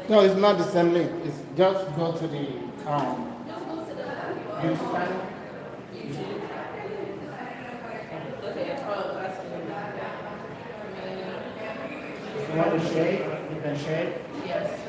No, it's not the same link. It's just go to the YouTube channel. You want to share it? You can share it. Yes.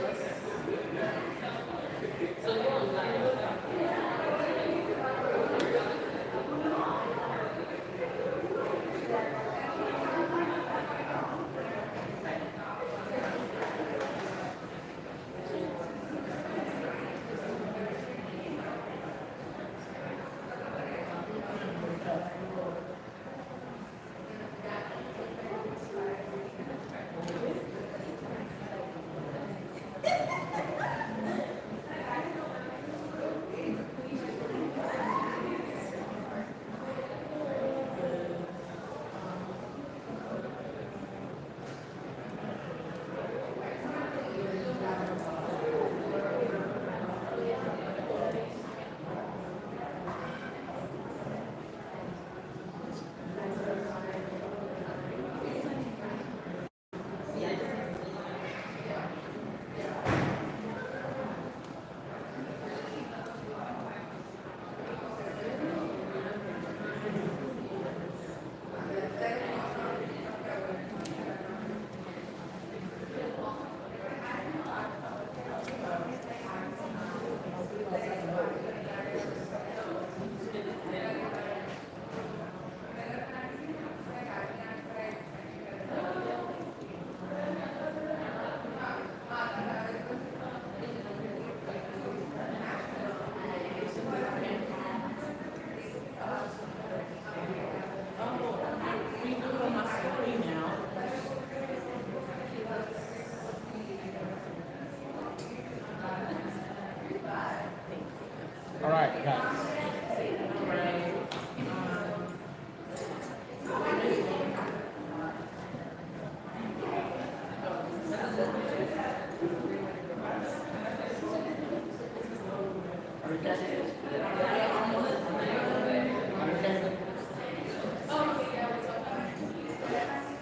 All right, guys.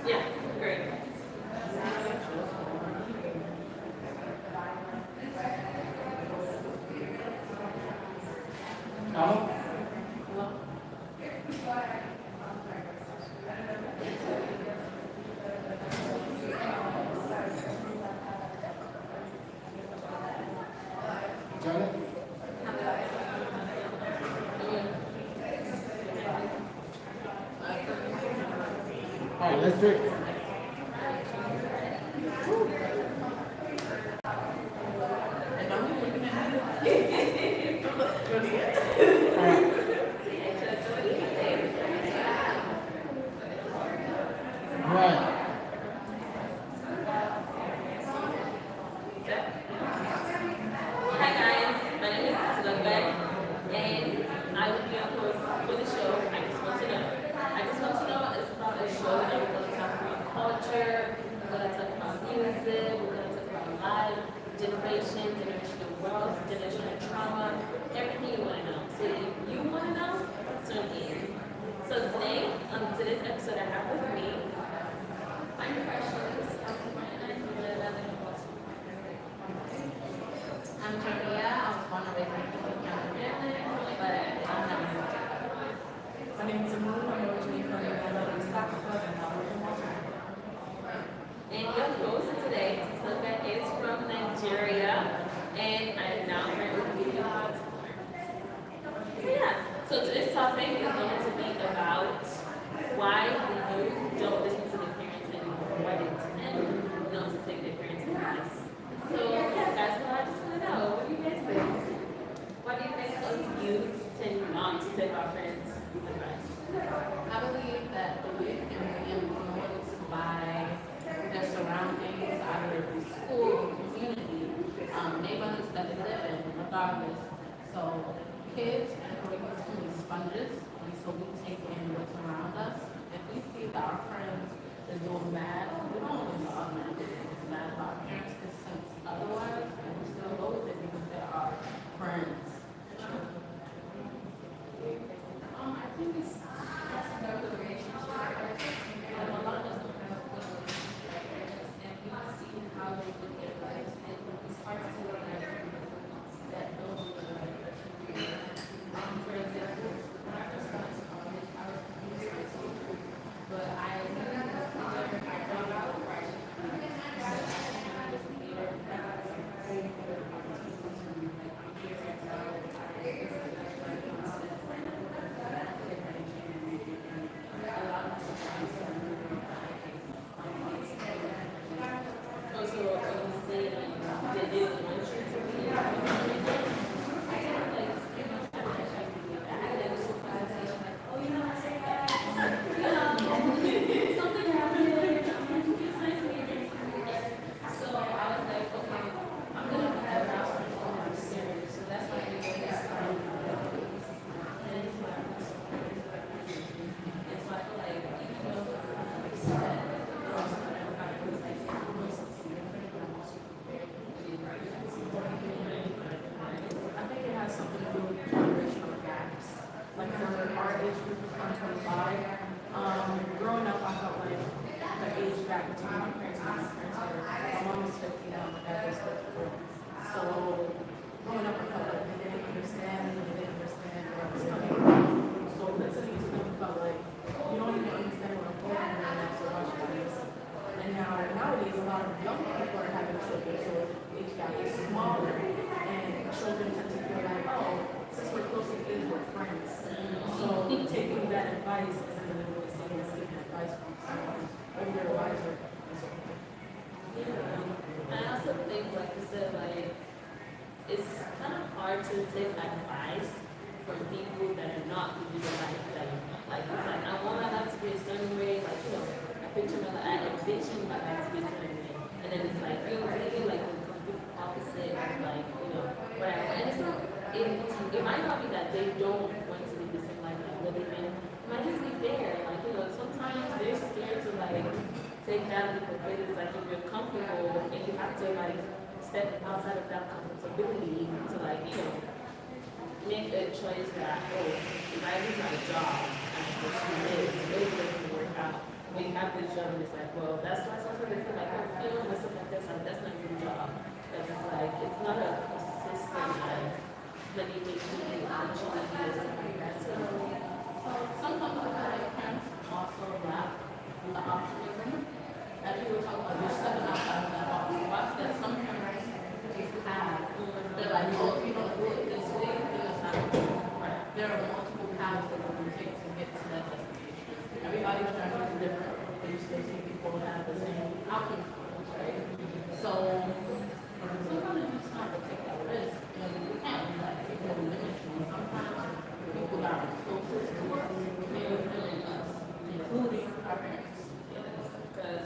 Yeah, great. All right, let's do it. Right. Hi guys, my name is Elizabeth, and I will be your host for the show. I just want to know it's about a show that we're going to talk about culture, we're going to talk about music, we're going to talk about life, generational wealth, generational trauma, everything you want to know. So if you want to know, tune in. So today, on today's episode, I have with me my impressions of I'm Maria. I was born and raised in California, but I'm not in My name is Amu. I'm originally from Uganda, East Africa, and I live in Montana. And your host today, Tilda, is from Nigeria, and I'm now currently living in Baltimore. So yeah, so today's topic is going to be about why the youth don't listen to their parents anymore, why they tend not to take their parents' advice. So yeah, that's what I just want to know. What do you guys think? Why do you think us youth tend not to take our parents' advice? I believe that the youth can be influenced by their surroundings, either school, community, neighborhoods that they live in, regardless. So kids and curriculum can be sponges, and so we take in what's around us. If we see that our friends is doing bad, we don't just automatically think it's bad, but our parents can sense otherwise, and we still go with it because they are friends. I think it's about the relationship. And a lot of us don't have good relationships, and we see how they look at life, and it's hard I'm 25. Growing up, I felt like the age gap between my parents and my parents were, my mom was 50 now, my dad was 54. So growing up, I felt like they didn't understand me, they didn't understand where I was coming from. So listening to them felt like, you don't even understand what I'm going through, and so why should I listen? And now, nowadays, a lot of young people are having children, so the age gap is smaller, and children tend to feel like, oh, since we're close in age, we're friends. So taking that advice isn't really what someone is taking advice from someone older, wiser. Yeah. I also think, like you said, like it's kind of hard to take advice from people that are not living the life that you want. Like it's like I want my life to be a certain way, like I picture my life, I envision my life to be a certain way, and then it's like you're living like the complete opposite of like what I want. And it's not. It might not be that they don't want to live the same life that I'm living in. It might just be fair. Like sometimes they're scared to like take that leap of faith. It's like if you're comfortable and you have to like step outside of that comfortability to like make a choice that if I lose my job and I pursue this, maybe it doesn't work out. When you have this job and it's like, well, that's why sometimes they feel like I'm feeling or something like this. Like that's not your job. Because it's like it's not a consistent like. But you make me actually do something like that. So sometimes I feel like parents also lack the optimism. As you were talking about, you're stepping outside of that box. Watch that some parents just have. They're like, oh, if you don't do it this way, then it's not going to work. There are multiple paths that you can take to get to that destination. Everybody's journey is different, but you still see people have the same outcomes, right? So sometimes you just have to take that risk. You can't let people limit you. Sometimes people that are closest to us may limit us, including our parents. because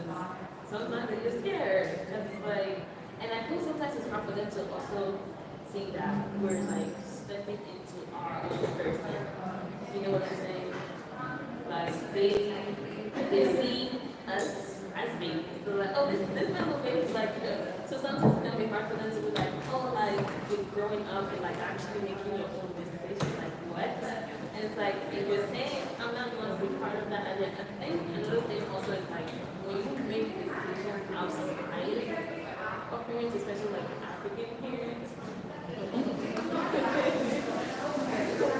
sometimes they're just scared. Because it's like, and I think sometimes it's hard for them to also see that we're like stepping into our own person. You know what I'm saying? Like they see us as babies. So like, oh, this little baby is like, so sometimes it's gonna be hard for them to be like, oh, like you're growing up and like actually making your own decisions. Like what? And it's like if you're saying I'm not going to be part of that, and then I think another thing also is like when you make decisions outside of parents, especially like African parents.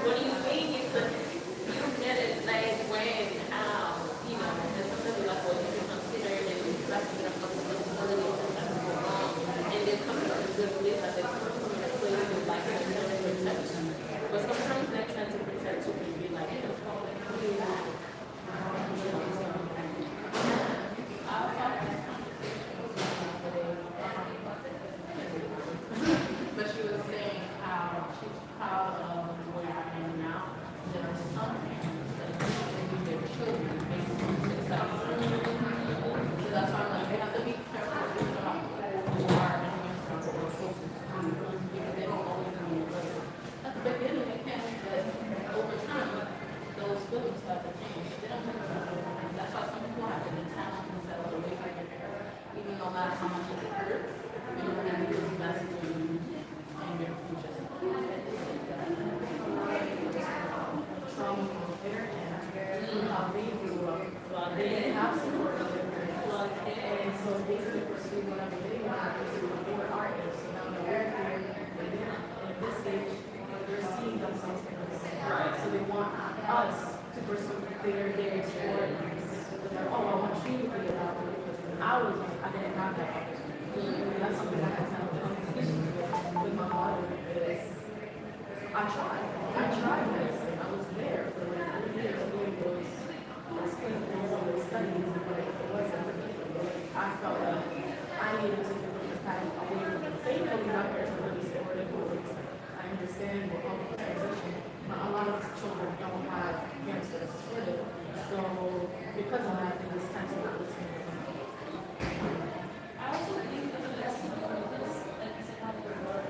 What do you mean? It's like you get it like when and sometimes you're like, well, you can consider it and you start thinking about the responsibilities that go wrong, and they come from a good place that they come from a place of like they're trying to protect you. But sometimes they're trying to protect you and be like, But she was saying how she's proud of where I am now. There are some parents that maybe their children make success. So that's why I'm like, they have to be careful about who are and who are closest to you, because they don't always know. But at the beginning, they can't think that over time, those feelings start to change. They don't think about it. That's why some people have to detach themselves away from their parents, even no matter how much it hurts. And it is best for you and your future. Trauma from parents, how they grew up, they didn't have support of their parents, and so they could pursue whatever they wanted to pursue. They were artists, so now they're here, at this age, they're seeing themselves in us. Right. So they want us to pursue their sport. They're like, oh, I want you to be a doctor because I didn't have that opportunity. That's something I had to have a conversation with my mother is I tried this. I was there for like 3 years doing those clinicals and those studies, but it wasn't for me. I felt like I needed to do this kind of away from it. Thankfully, my parents were really supportive. I understand we're all transition, but a lot of children don't have parents that are supportive. So because of that, they just tend to not listen to them. I also think that the lesson of this, like you said, how to work,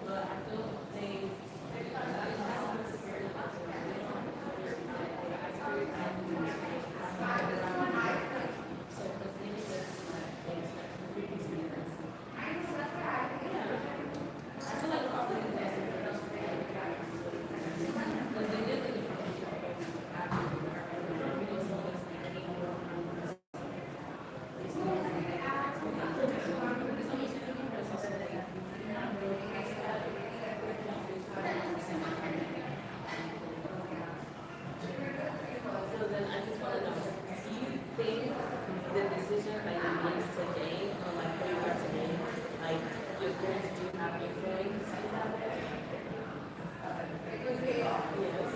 But I feel they So then I just want to know, do you think the decision that you made today, or like where you are today, like your goals do have influence in that way? Yes.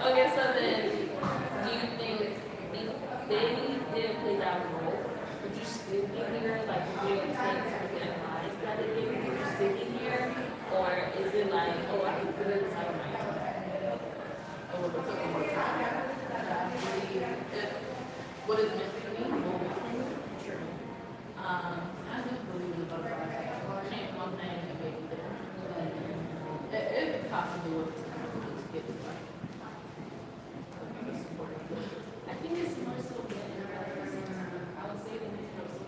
Okay, so then do you think if they didn't play that role, would you still be here? Like would you take some of the advice that they gave you? Would you still be here? Or is it like, oh, I can figure this out on my own? a little bit more time. I believe if what is meant for me will be for me. True. I do believe in the butterfly effect. Change one thing and make it different. It possibly will to get to like support. I think it's more so that I would say that it's more so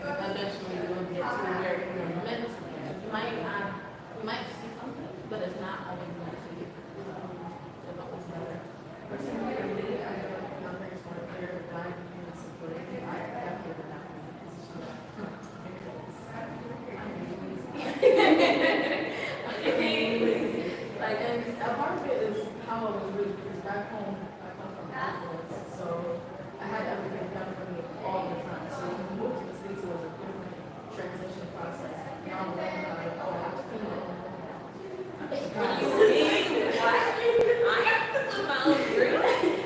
Eventually you'll get to where you're meant to be. You might see something, but it's not always meant to be. It's always better. Personally, for me, I feel like my parents weren't there to guide me and support me. I definitely would not be in this position. I'm lazy. Like, and a part of it is how I was raised, because back home, I come from affluence, so I had everything done for me all the time. So when we moved to the States, it was a different transition process. Now I'm learning how to, oh, I have to clean my own room. I have to put my own drink.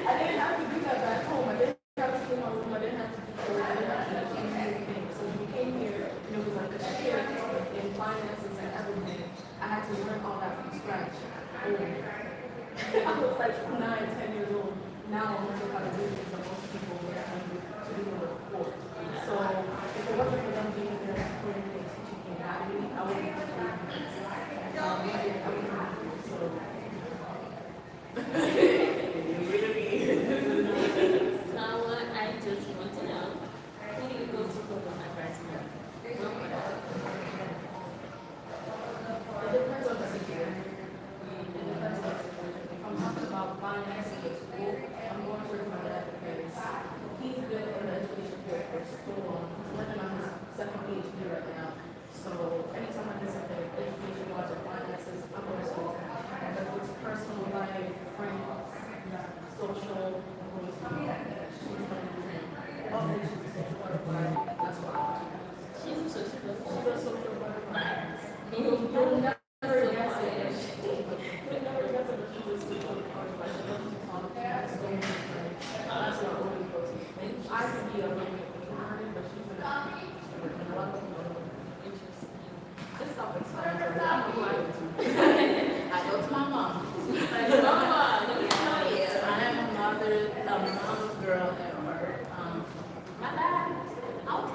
I didn't have to do that back home. I didn't have to clean my room. I didn't have to do chores. I didn't have to do anything. So when we came here, and it was like a shared in finances and everything, I had to learn all that from scratch. I was like 9, 10 years old. Now I'm learning how to do things that most people would have to do before. So if it wasn't for them being there and supporting me and teaching me how to do it, I wouldn't have to do this. I wouldn't have to do it. So Now what I just want to know, who do you go to for advice from? it depends on the situation. It depends on the situation. If I'm talking about finances at school, I'm going to my dad because he's good in the education field for so long. He's working on his second PhD right now. So anytime I do something like education wise or finances, I'm going to school. Whether it's personal life, friends, social, she's going to do it. All the she's a social butterfly. That's what I want to do. She's a social She's a social butterfly. You'll Never guess it. You'll never guess it, but she's a social butterfly. She loves to talk. That's so interesting. That's what I always go to. I could be a little bit ignorant, but she's an extrovert. And a lot of people don't know. Interesting. Just self-explanatory. I'm a liar too. I go to my mom. like, mama, let me tell you. I am a mother's girl at heart. My dad, I'll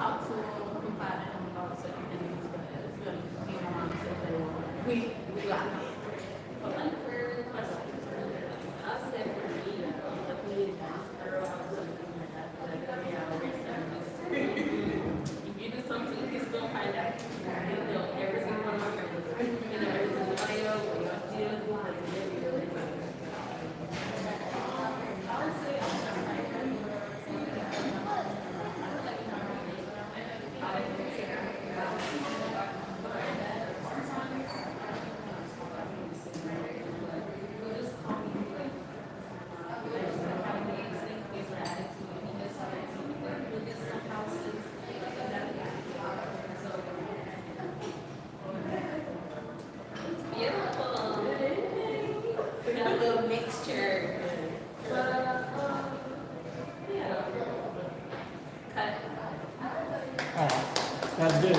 That's good.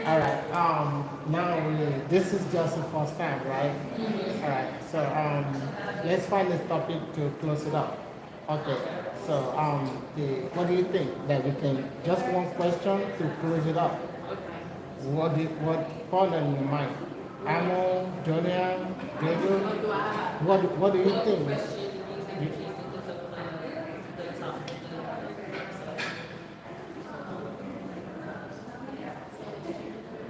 All right. This is just the first time, right? All right. So let's find this topic to close it up. Okay. So what do you think that we can just one question to close it up? What fall in your mind? Amo, Junior, Jojo. What do you think?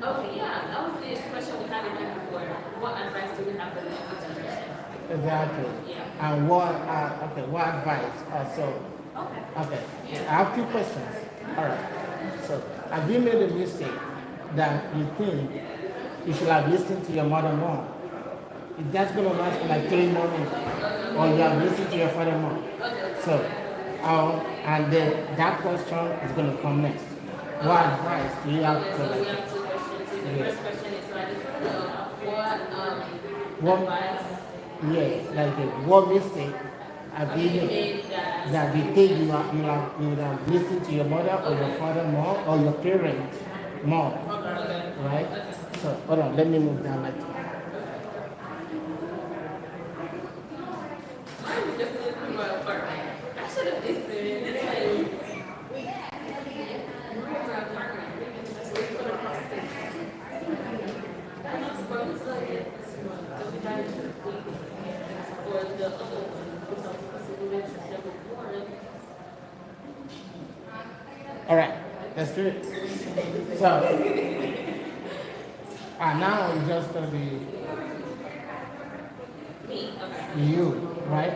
Okay, yeah, that was the question we had in there before. What advice do we have for the younger generation? Exactly. Yeah. And what advice? Okay. I have two questions. All right. So, have you made a mistake that you think you should have listened to your mother more? If that's going to last for like 3 months, or you have listened to your father more. So, and then that question is going to come next. What advice do you have Okay, for so we like? have 2 questions. The Yes. first question is, so I just want to know What- what advice Yes, like what mistake have you you made made that you think you would have listened to your mother or your father more or your parents more, right? So hold on, let me move down like that. mine was definitely pretty well apart. I should have listened. It's like, we're our partner. Just wait for the process. I'm not supposed to like it. So we got into the week or the other one, which I was supposed to move into step before. All right, let's do it. So now it's just gonna be Me, okay. you, right? I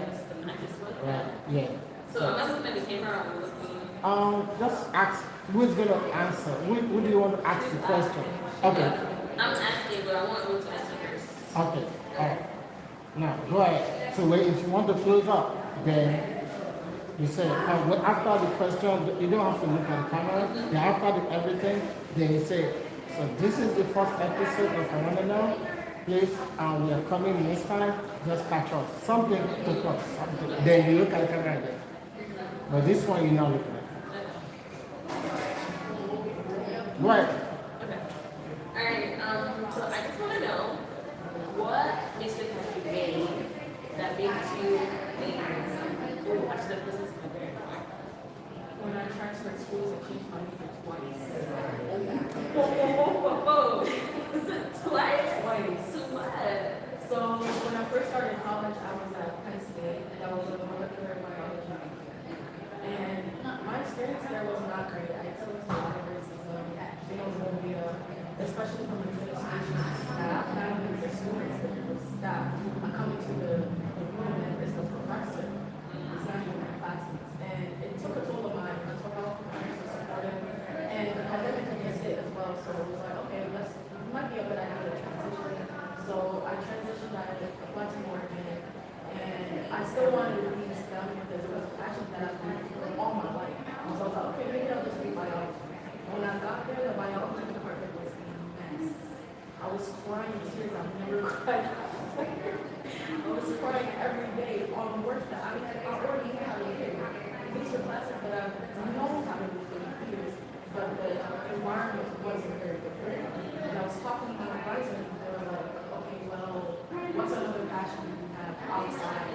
just went. Right. Yeah. So am I looking at the camera or looking? Just ask who's gonna answer. Who do you want to ask the question? Okay. I'm asking, but I want you to answer first. Okay, all right. Now, go ahead. So if you want to close up, then you say, after the question, you don't have to look at the camera. Then after everything, then you say, so this is the first episode of I Want to Know. Please, we are coming next time. Just catch us. Something to us. Something. Then you look at the camera again. But this one, you're not looking at. Go ahead. Okay. Alright, so I just want to know what mistake have you made that made you think, oh, I should have listened to my parents. When I transferred schools, I changed my major twice. Whoa. Is it twice? Twice. So what? So when I first started college, I was at Penn State, and I was a molecular biology major. And my experience there was not great. I experienced a lot of racism, especially from the administration staff, not only the students, but the staff. I come into the room and it's the professor. It's not even my classmates. And it took a toll of my mental health, my mental support, and the pandemic had just hit as well. So it was like, okay, it might be a good idea to transition. So I transitioned, I applied to Oregon, and I still wanted to be STEM because it was a passion that I've been for all my life. So I was like, okay, maybe I'll just be biology. When I got there, the biology department was a mess. I was crying tears I've never cried. I was crying every day on work that I already had a year. These were classes that I've known how to do for years, but the environment wasn't very good for me. And I was talking to my advisor, and they were like, okay, well, what's another passion you have outside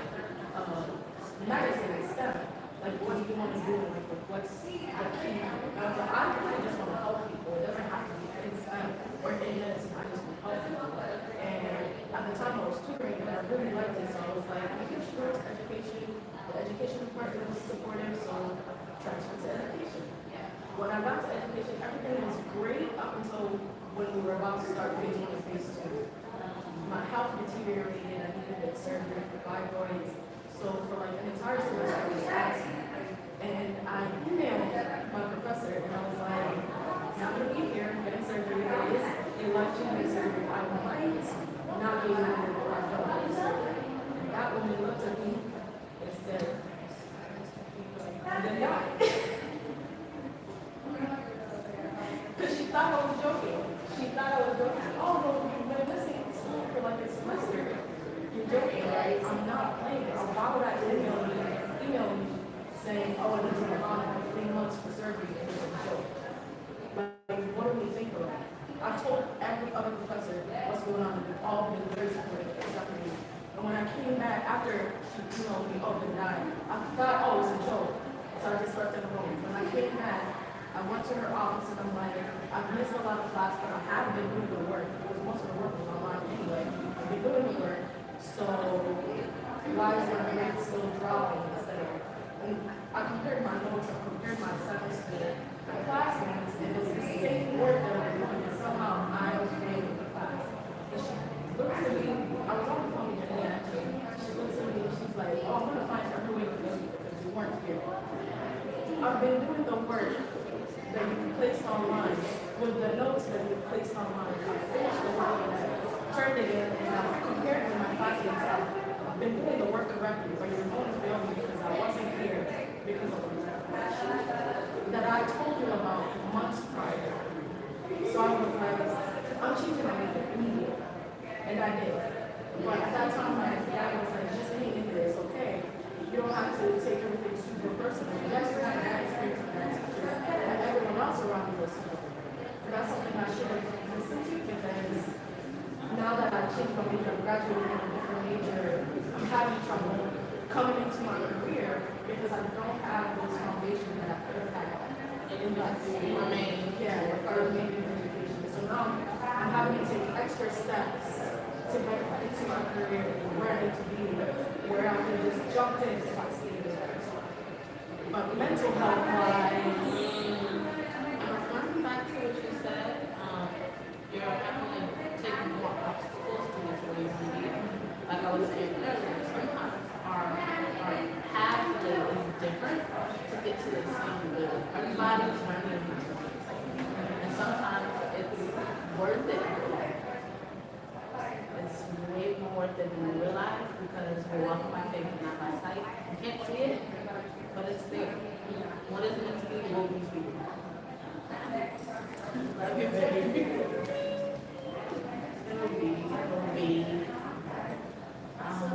of medicine and STEM? Like, what do you want to do? Like, what's the key? And I was like, I really just want to help people. It doesn't have to be in STEM or in medicine. I just want to help people. And at the time I was tutoring, and I really liked it. So I was like, we can sure it's education. The education department was supportive, so transfer to education. When I got to education, everything was great up until when we were about to start phase 1 and phase 2. My health deteriorated. I needed to get surgery for fibroids. So for like an entire semester, I was fasting. And I emailed my professor, and I was like, not going to be here, getting surgery. There is election surgery. I might not be able to go out of surgery. And that woman looked at me and said, then die. Because she thought I was joking. Oh, no, you've been missing school for like a semester. You're joking, right? I'm not playing. So why would I email me on, and we've all been very supportive except for me. And when I came back after she told me, oh, and died, I thought, oh, it was a joke. So I just left it alone. When I came back, I went to her office and I'm like, I've missed a lot of class, but I have been doing the work because most of the work was online anyway. I've been doing the work, so why is my grade still dropping instead of? And I compared my notes, I compared my assignments to my classmates, and it's the same work that I'm doing, and somehow I was failing the class. And she looks at me, I was on the phone with Jenny actually. She looks at me and she's like, oh, I'm gonna find another way to do it because you weren't here. I've been doing the work that you placed online, with the notes that you placed online. I finished the work and I turned it in and I compared it with my classmates. I've been doing the work correctly, but you're going to fail me because I wasn't here because of the that I told you about months prior. So I was like, I'm cheating on you immediately. And I did. But at that time, my dad was like, just hang in there, it's okay. You don't have to take everything super personal. Yes, you had a bad experience with that teacher, and everyone else around you was super. And that's something I should have listened to because now that I changed my major, I'm graduating in a different major, I'm having trouble coming into my career because I don't have those foundations that I could have had in my main, or major education. So now I'm having to take extra steps to get into my career where I need to be, where I can just jump in if I stay there. But mental health wise, referring back to what you said, you're having to take more obstacles to get to where you want to be. Like I was saying earlier, sometimes our pathway is different to get to the same goal. Everybody's learning different things. And sometimes it's worth it. It's way more worth it than we realize because we're walking by faith and not by sight. You can't see it, but it's there. What is meant to be will be for you. Love you, baby. It'll be. So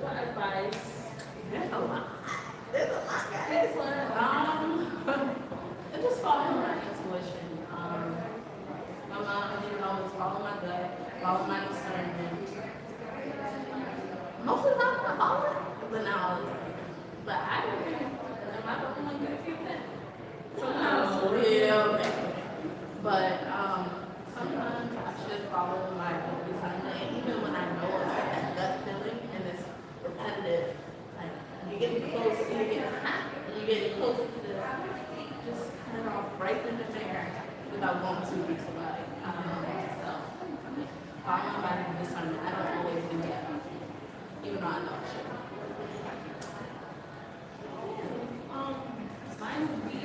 what advice? There's a lot. There's a lot, guys. And just follow my intuition. My mom didn't always follow my gut, follow my discernment. Most of the time I follow it, but now, but I don't know. Am I the only one good at few things? Sometimes, yeah. But sometimes I should follow my discernment, and even when I know it's like that gut feeling and it's repetitive, like you're getting close, you're getting hot, and you're getting closer to this, just cut it off right in the finger without going too deep about it. So, following my discernment, I don't always do that, even though I know I should. Mine would be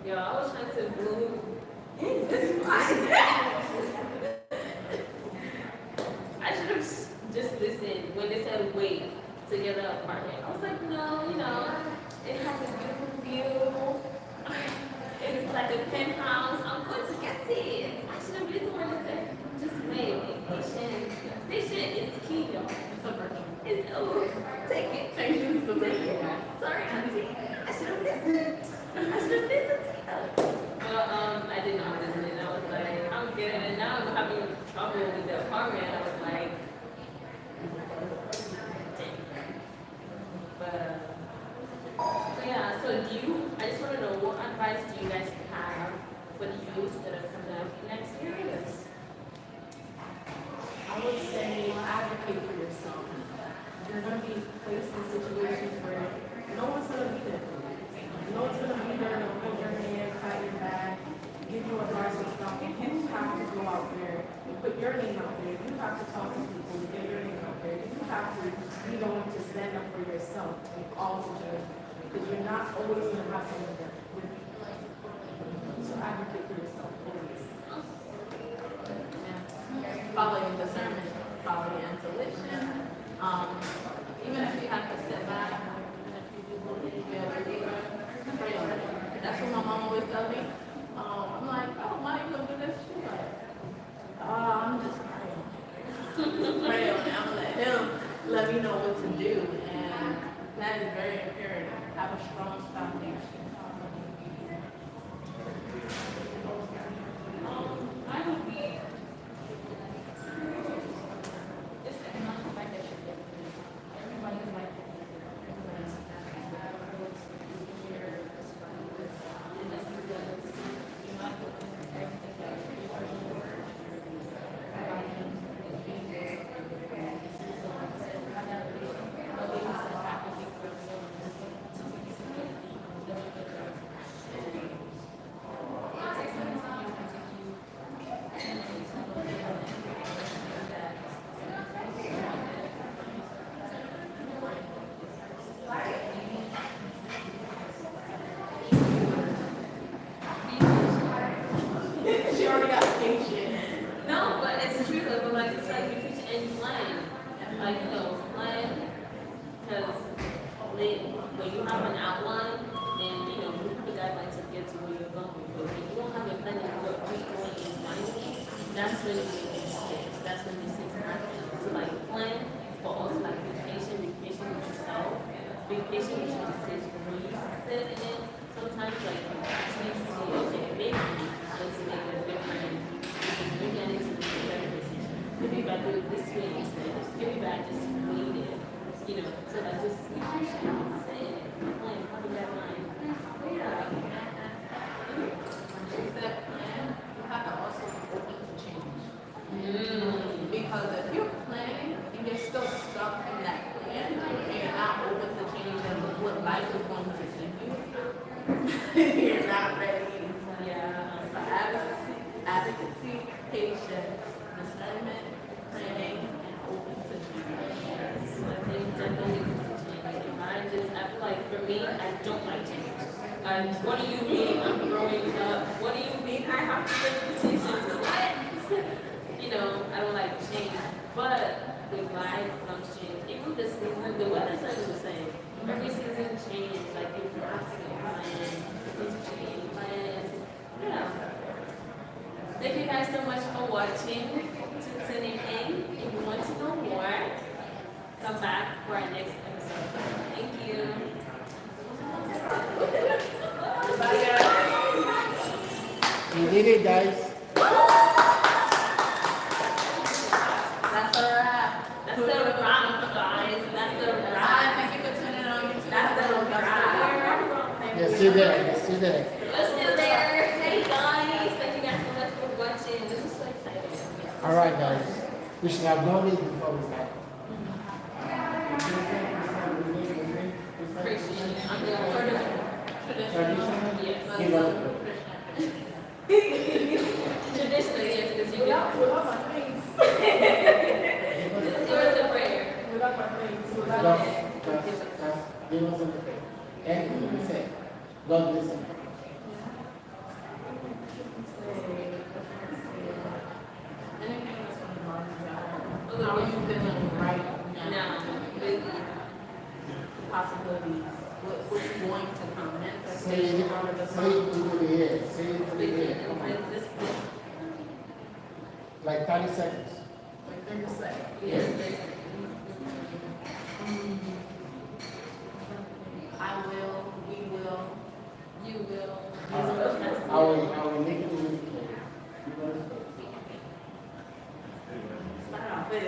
Yo, I was trying to move. I should have just listened when they said wait to get an apartment. I was like, no, it has a beautiful view. It's like a penthouse. I'm going to get it. I should have listened when they said, just wait, be patient. Patient is key, y'all. It's a virtue. It's, take it. Patience is a virtue. Sorry, auntie. I should have listened. I should have listened to you. Well, I did not listen. I was like, I'm getting it now. I'm having trouble with the apartment. I was like, placed in situations where no one's gonna be there. No one's gonna be there to hold your hand, pat your back, give you advice and stuff. You have to go out there and put your name out there. You have to talk to people and get your name out there. You have to be the one to stand up for yourself in all situations. Because you're not always gonna have someone there with you. So advocate for yourself always. Follow your discernment, follow your intuition. Even if you have to sit back, even if you do believe you're a believer, pray on it. That's what my mom always tells me. I'm like, oh, why you gonna do this? She's like, oh, I'm just praying. Just pray on it. I'm gonna let him let me know what to do. And that is very imperative. Have a strong foundation. I would be. Everybody's like, everybody's she already got patience. No, but it's true though. But like it's like you teach and plan, like plan, because when you have an outline and you put the guidelines to get to where you're going. But when you don't have a plan and you're just going in blindly, that's when you make mistakes. That's when mistakes happen. So like plan, but also like be patient with yourself, be patient with your decision. When you sit in it, sometimes like you actually see, okay, maybe let's make a different decision. Maybe I need to make a better decision. Maybe if I do it this way instead, maybe if I just wait it, so that just be patient and say it, plan, have a deadline. Yeah. She said plan, you have to also be open to change. Because if you're planning and you're still stuck in that plan and you're not open to change and what life is going to send you, you're not ready. Yeah. So advocacy, patience, discernment, planning, and open to change. So I think definitely needs to change. I feel like for me, I don't like change. What do you mean I'm growing up? What do you mean I have to make decisions? What? I don't like change. But with life comes change. Even the season, the weather's not the same. Every season changes. Like you have to plan, things change, plan. Thank you guys so much for watching, tuning in. If you want to know more, come back for our next episode. Thank you. Bye, guys. We did it, guys. That's a wrap. That's the wrap, guys. That's the Bye. wrap. Thank you for tuning in on YouTube. That's the wrap. You're still there. You're still there. We're still there. Hey guys, thank you guys so much for watching. This is so exciting. All right, guys. We should have done this before we started. Christian. I'm the Traditional? Yes. Give us Traditionally, yes, because you Without my face. It was a prayer. Without my face. Without give us a and we say, God listen. Anything that's on the market, how are you feeling right now? Possibilities, what's going to come, Say it into the air. Say it into the air. Come on. Like 30 seconds. Like 30 seconds. Yes. I will, we will, You will. I will make it easy. start off there.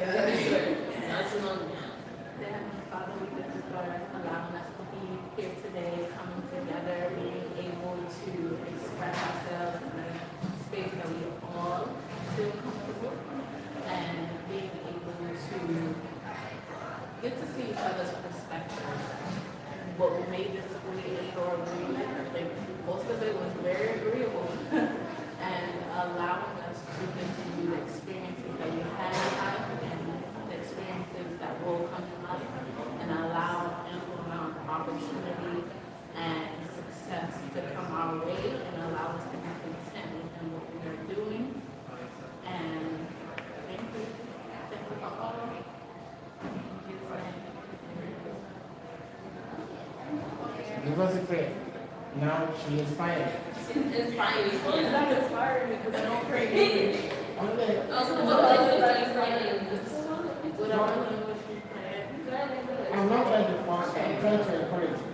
That's a long Then, Father, we thank you for allowing us to be here today, coming together, being able to express ourselves in a space that we all feel comfortable, and being able to get to see each other's perspectives. What we may disagree or agree with, like most of it was very agreeable, and allowing us to continue the experiences that we had in life and the experiences that will come in life, and allow ample amount of opportunity and success to come our way, and allow us to be content in what we are doing. And thank you. Thank you for all. Give us a prayer. Now she is inspired. She's inspiring. It's not inspiring me because I don't pray English. Okay. Also, what language are you praying? Whatever language you pray. I'm not trying to force you. I'm trying to encourage you.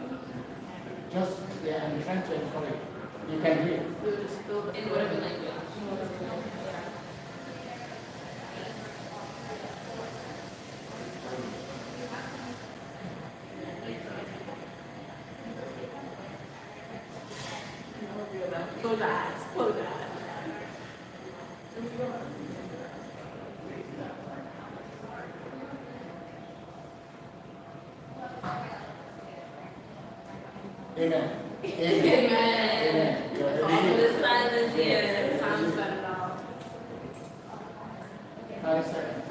Just, yeah, I'm trying to encourage you. You can do it. You just feel the In whatever language. Close your eyes. Close your eyes. Amen. Amen. You're All ready? the silence here. Time set it off. 5 seconds.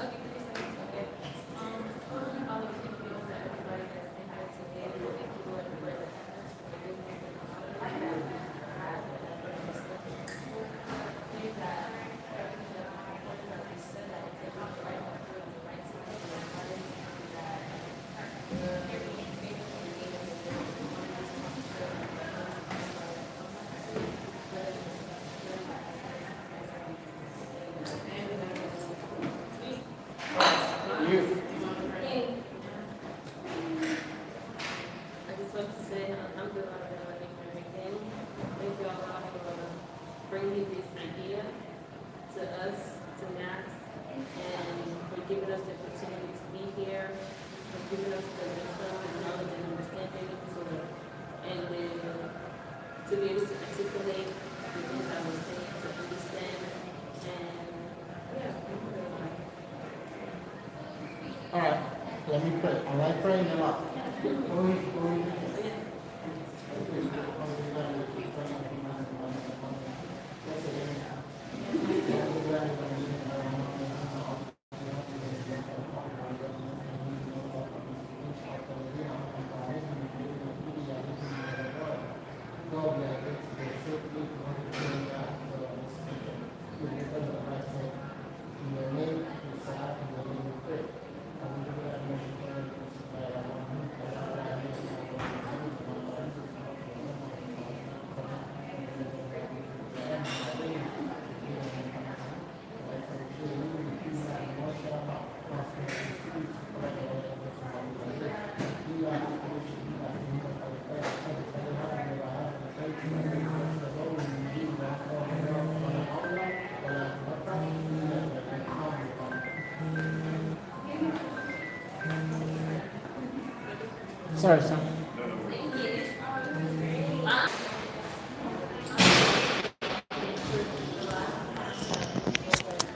You. I just want to say alhamdulillah for everything. Thank you Allah for bringing this idea to us, to Max, and for giving us the opportunity to be here, for giving us the wisdom and knowledge and understanding and then to be able to articulate the things that we're saying, to understand, and yeah, thank you very much. All right. Let me pray. I like praying a lot. Sorry, sir.